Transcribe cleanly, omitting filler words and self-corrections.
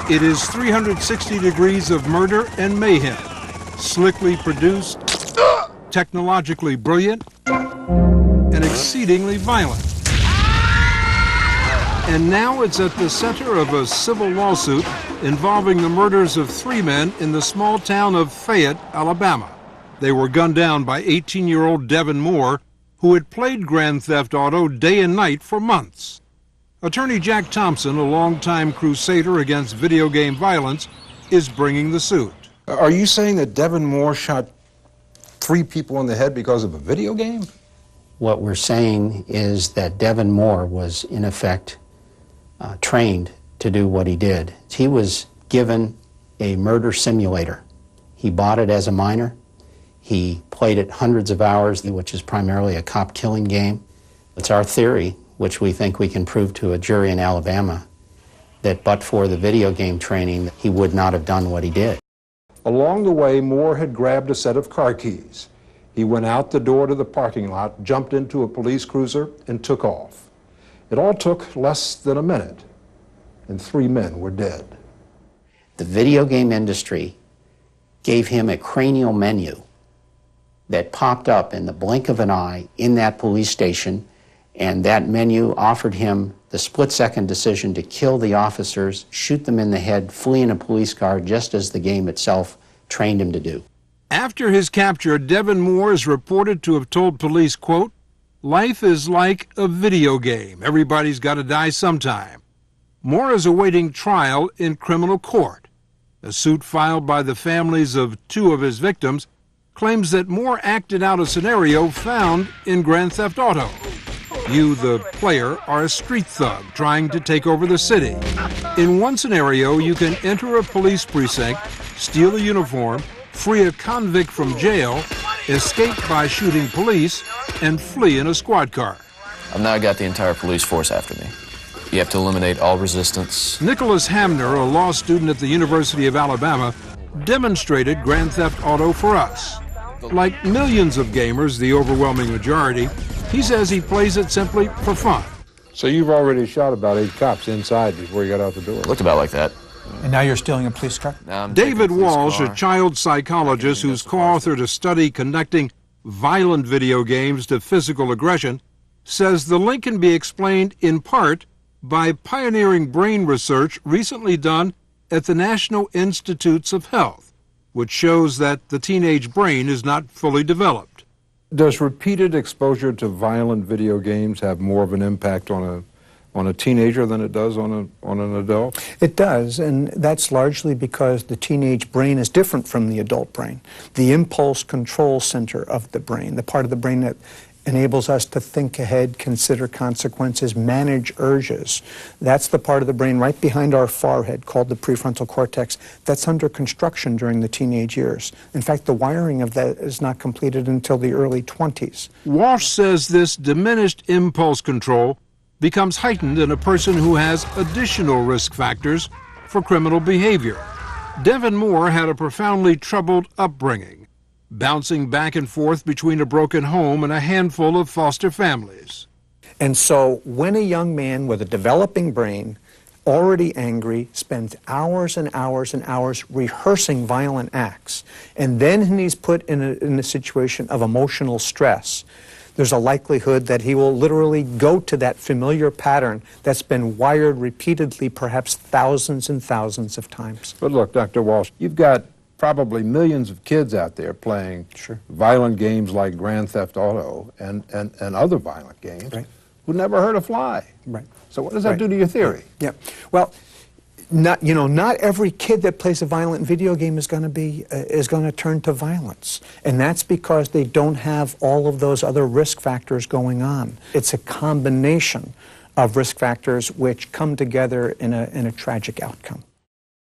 It is 360 degrees of murder and mayhem, slickly produced, technologically brilliant, and exceedingly violent. And now it's at the center of a civil lawsuit involving the murders of 3 men in the small town of Fayette, Alabama. They were gunned down by 18-year-old Devin Moore, who had played Grand Theft Auto day and night for months. Attorney Jack Thompson, a longtime crusader against video game violence, is bringing the suit. Are you saying that Devin Moore shot 3 people in the head because of a video game? What we're saying is that Devin Moore was, in effect, trained to do what he did. He was given a murder simulator. He bought it as a minor. He played it hundreds of hours, which is primarily a cop-killing game. It's our theory, which we think we can prove to a jury in Alabama, that but for the video game training, he would not have done what he did. Along the way, Moore had grabbed a set of car keys. He went out the door to the parking lot, jumped into a police cruiser, and took off. It all took less than a minute, and 3 men were dead. The video game industry gave him a cranial menu that popped up in the blink of an eye in that police station, and that menu offered him the split-second decision to kill the officers, shoot them in the head, flee in a police car, just as the game itself trained him to do. After his capture, Devin Moore is reported to have told police, quote, "Life is like a video game. Everybody's got to die sometime." Moore is awaiting trial in criminal court. A suit filed by the families of 2 of his victims claims that Moore acted out a scenario found in Grand Theft Auto. You, the player, are a street thug trying to take over the city. In one scenario, you can enter a police precinct, steal a uniform, free a convict from jail, escape by shooting police, and flee in a squad car. I've now got the entire police force after me. You have to eliminate all resistance. Nicholas Hamner, a law student at the University of Alabama, demonstrated Grand Theft Auto for us. Like millions of gamers, the overwhelming majority, he says he plays it simply for fun. So you've already shot about 8 cops inside before you got out the door? Looked about like that. And now you're stealing a police car? David Walsh, a child psychologist who's co-authored a study connecting violent video games to physical aggression, says the link can be explained in part by pioneering brain research recently done at the National Institutes of Health, which shows that the teenage brain is not fully developed. Does repeated exposure to violent video games have more of an impact on a teenager than it does on an adult? It does, and that's largely because the teenage brain is different from the adult brain. The impulse control center of the brain, the part of the brain that enables us to think ahead, consider consequences, manage urges. That's the part of the brain right behind our forehead called the prefrontal cortex that's under construction during the teenage years. In fact, the wiring of that is not completed until the early 20s. Walsh says this diminished impulse control becomes heightened in a person who has additional risk factors for criminal behavior. Devin Moore had a profoundly troubled upbringing, bouncing back and forth between a broken home and a handful of foster families. And so when a young man with a developing brain, already angry, spends hours and hours and hours rehearsing violent acts, and then he's put in a situation of emotional stress, there's a likelihood that he will literally go to that familiar pattern that's been wired repeatedly, perhaps thousands and thousands of times. But look, Dr. Walsh, you've got probably millions of kids out there playing violent games like Grand Theft Auto and other violent games who never hurt a fly. Right. So what does that do to your theory? Yeah. Well, not every kid that plays a violent video game is going to turn to violence, and that's because they don't have all of those other risk factors going on. It's a combination of risk factors which come together in a tragic outcome.